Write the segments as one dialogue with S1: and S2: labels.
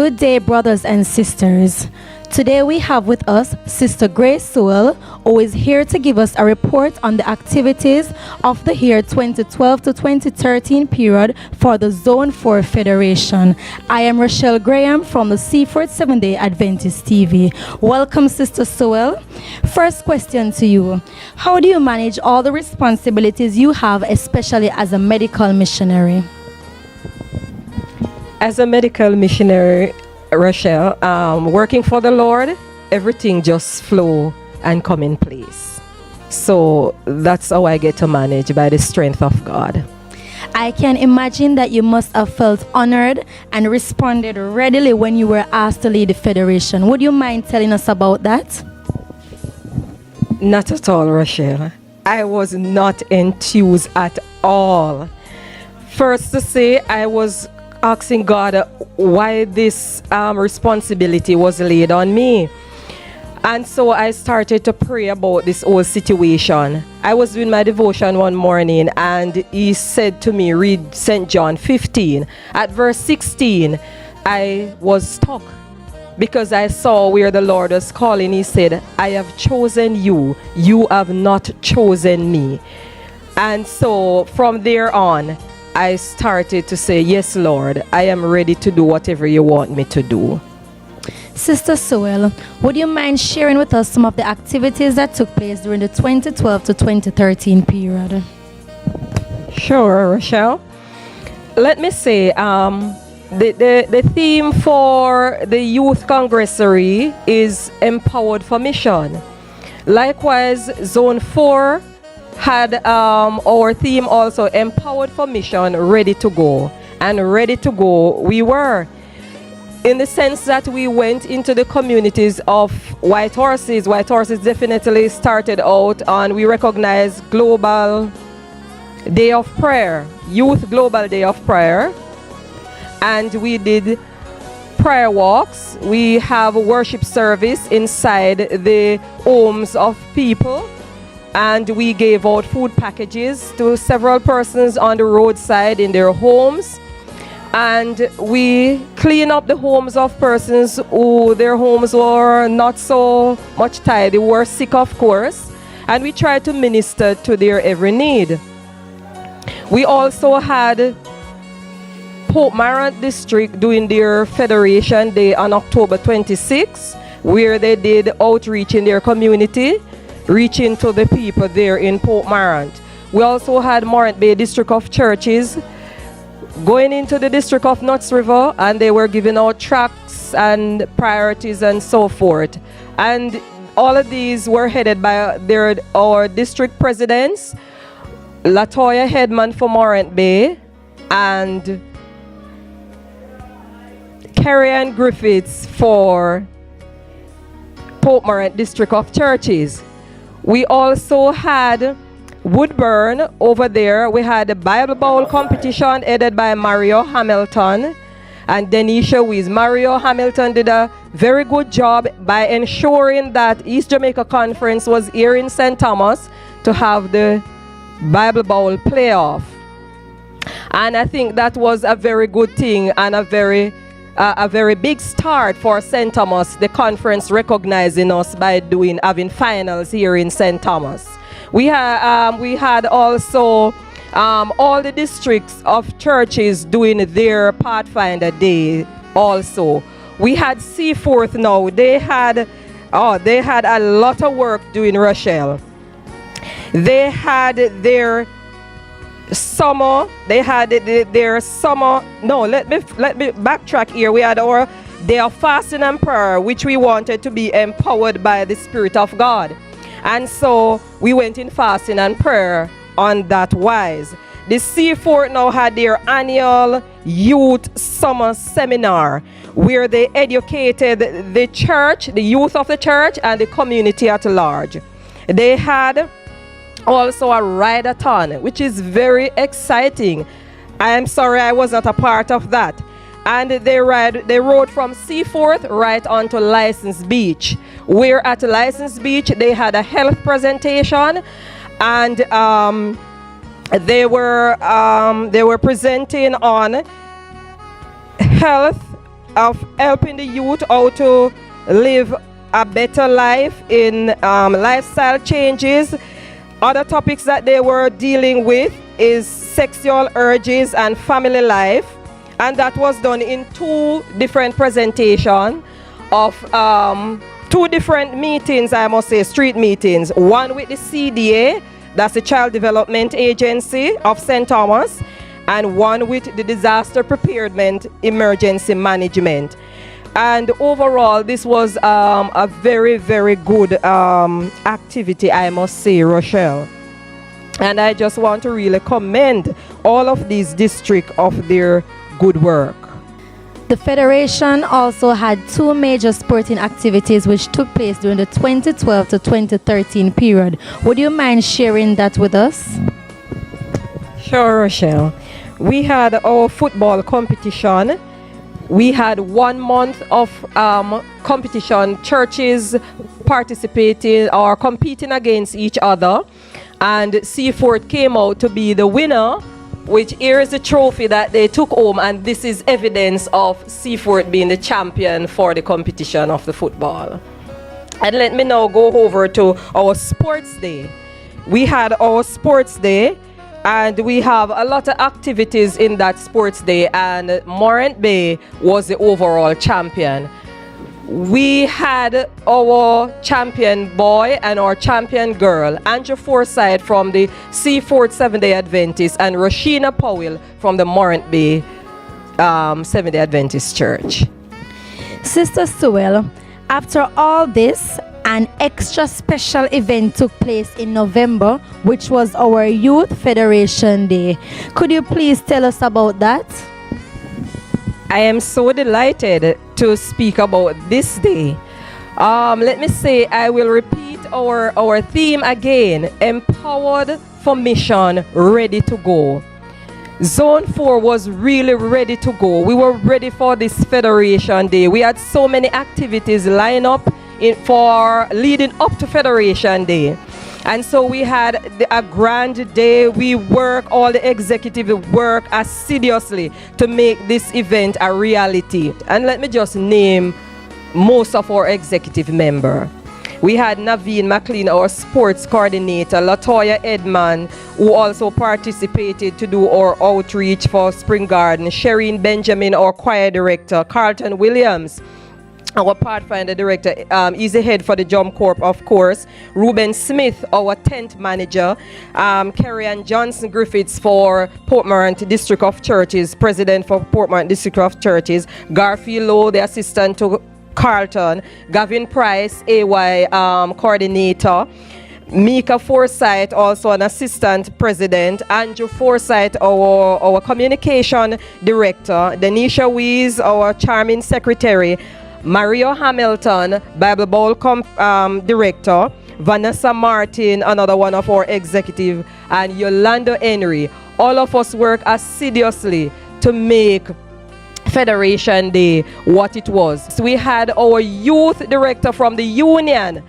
S1: Good day, brothers and sisters. Today we have with us Sister Grace Sewell, who is here to give us a report on the activities of the year 2012 to 2013 period for the Zone 4 Federation. I am Rochelle Graham from the Seaford 7-Day Adventist TV. Welcome, Sister Sewell. First question to you. How do you manage all the responsibilities you have, especially as a medical missionary?
S2: As a medical missionary, Rochelle, working for the Lord, everything just flow and come in place. So that's how I get to manage, by the strength of God.
S1: I can imagine that you must have felt honored and responded readily when you were asked to lead the Federation. Would you mind telling us about that?
S2: Not at all, Rochelle. I was not enthused at all. First to say, I was asking God why this responsibility was laid on me. And so I started to pray about this whole situation. I was doing my devotion one morning and he said to me, read St. John 15. At verse 16, I was stuck because I saw where the Lord was calling. He said, I have chosen you. You have not chosen me. And so from there on, I started to say, yes, Lord, I am ready to do whatever you want me to do.
S1: Sister Sewell, would you mind sharing with us some of the activities that took place during the 2012 to 2013 period?
S2: Sure, Rochelle. Let me say, the theme for the Youth Congressary is Empowered for Mission. Likewise, Zone 4 had our theme also, Empowered for Mission, Ready to Go. And ready to go we were, in the sense that we went into the communities of White Horses. White Horses definitely started out on, we recognize Global Day of Prayer, Youth Global Day of Prayer. And we did prayer walks. We have worship service inside the homes of people. And we gave out food packages to several persons on the roadside in their homes. And we clean up the homes of persons who their homes were not so much tidy, were sick, of course. And we tried to minister to their every need. We also had Pope Marant District doing their Federation Day on October 26, where they did outreach in their community, reaching to the people there in Pope Marant. We also had Morant Bay District of Churches going into the District of Nuts River, and they were giving out tracts and priorities and so forth. And all of these were headed by our district presidents, Latoya Headman for Morant Bay, and Carrie Ann Griffiths for Pope Marant District of Churches. We also had Woodburn over there. We had the Bible Bowl competition headed by Mario Hamilton and Denisha Weiss. Mario Hamilton did a very good job by ensuring that East Jamaica Conference was here in St. Thomas to have the Bible Bowl playoff. And I think that was a very good thing and a very big start for St. Thomas, the conference recognizing us by having finals here in St. Thomas. We had also all the districts of churches doing their Pathfinder Day also. We had Seaforth now. They had a lot of work doing, Rochelle. They had their summer, no, let me backtrack here. We had our day of fasting and prayer, which we wanted to be empowered by the Spirit of God. And so we went in fasting and prayer on that wise. The Seafort now had their annual youth summer seminar where they educated the church, the youth of the church, and the community at large. They had also a ride-a-thon, which is very exciting. I am sorry I was not a part of that. And they rode from Seaforth right on to License Beach, where at License Beach they had a health presentation, and they were presenting on health of helping the youth how to live a better life in lifestyle changes. Other topics that they were dealing with is sexual urges and family life, and that was done in 2 different presentations of 2 different meetings, I must say, street meetings. One with the CDA, that's the Child Development Agency of St. Thomas, and one with the Disaster Preparedness Emergency Management. And overall, this was a very, very good activity, I must say, Rochelle. And I just want to really commend all of these districts of their good work.
S1: The Federation also had 2 major sporting activities which took place during the 2012 to 2013 period. Would you mind sharing that with us?
S2: Sure, Rochelle. We had our football competition. We had 1 month of competition, churches participating or competing against each other. And Seaford came out to be the winner, which here is the trophy that they took home, and this is evidence of Seaford being the champion for the competition of the football. And let me now go over to our sports day. We had our sports day, and we have a lot of activities in that sports day, and Morant Bay was the overall champion. We had our champion boy and our champion girl, Andrew Forsyth from the Seaford Seventh-day Adventist and Rashina Powell from the Morant Bay Seventh-day Adventist Church.
S1: Sister Sewell, after all this, an extra special event took place in November, which was our Youth Federation Day. Could you please tell us about that?
S2: I am so delighted to speak about this day. Let me say, I will repeat our theme again: empowered for mission, ready to go. Zone 4 was really ready to go. We were ready for this Federation Day. We had so many activities lined up for leading up to Federation Day. And so we had a grand day. We work, all the executive work assiduously to make this event a reality. And let me just name most of our executive members. We had Naveen McLean, our sports coordinator, Latoya Edman, who also participated to do our outreach for Spring Garden, Shereen Benjamin, our choir director, Carlton Williams, our Pathfinder director, is the head for the Jump Corp, of course. Ruben Smith, our tent manager. Kerry Ann Johnson Griffiths for Portmorant District of Churches, president for Portmorant District of Churches. Garfield Lowe, the assistant to Carlton. Gavin Price, AY coordinator. Mika Forsyth, also an assistant president. Andrew Forsyth, our communication director. Denisha Wees, our charming secretary. Mario Hamilton, Bible Bowl director. Vanessa Martin, another one of our executive, and Yolanda Henry. All of us work assiduously to make Federation Day what it was. So we had our youth director from the union,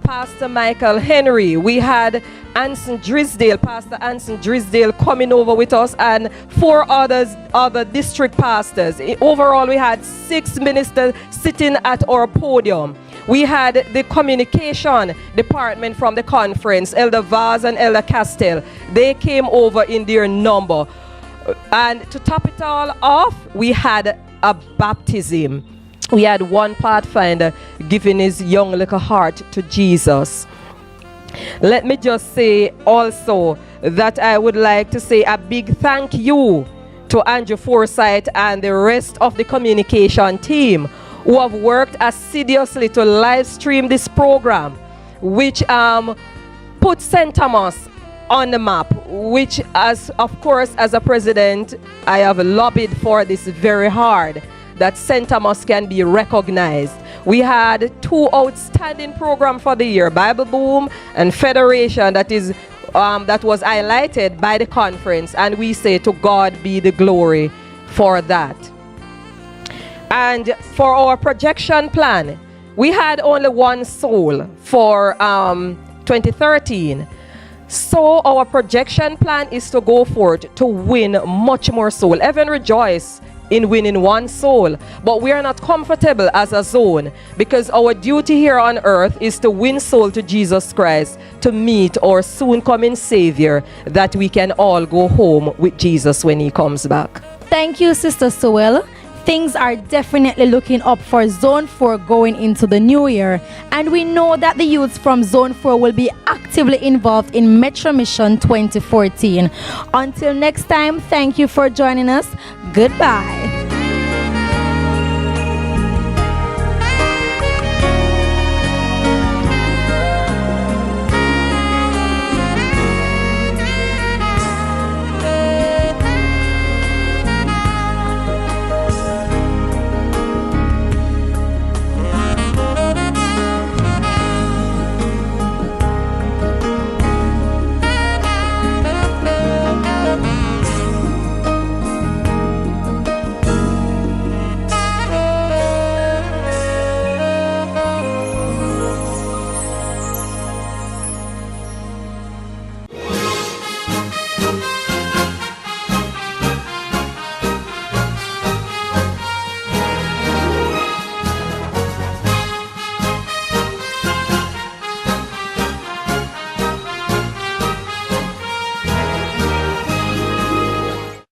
S2: Pastor Michael Henry. We had Anson Drisdale, Pastor Anson Drisdale coming over with us, and 4 other district pastors. Overall, we had 6 ministers sitting at our podium. We had the communication department from the conference, Elder Vaz and Elder Castell. They came over in their number. And to top it all off, we had a baptism. We had one Pathfinder giving his young little heart to Jesus. Let me just say also that I would like to say a big thank you to Andrew Forsyth and the rest of the communication team who have worked assiduously to live stream this program, which put St. Thomas on the map, which, as of course, as a president, I have lobbied for this very hard, that St. Thomas can be recognized. We had 2 outstanding programs for the year, Bible Boom and Federation, that was highlighted by the conference, and we say to God be the glory for that. And for our projection plan, we had only 1 soul for 2013. So our projection plan is to go forth to win much more soul. Heaven Rejoice in winning one soul. But we are not comfortable as a zone, because our duty here on earth is to win soul to Jesus Christ, to meet our soon coming Savior, that we can all go home with Jesus when he comes back.
S1: Thank you, Sister Sewell. Things are definitely looking up for Zone 4 going into the new year, and we know that the youths from Zone 4 will be actively involved in Metro Mission 2014. Until next time, thank you for joining us. Goodbye.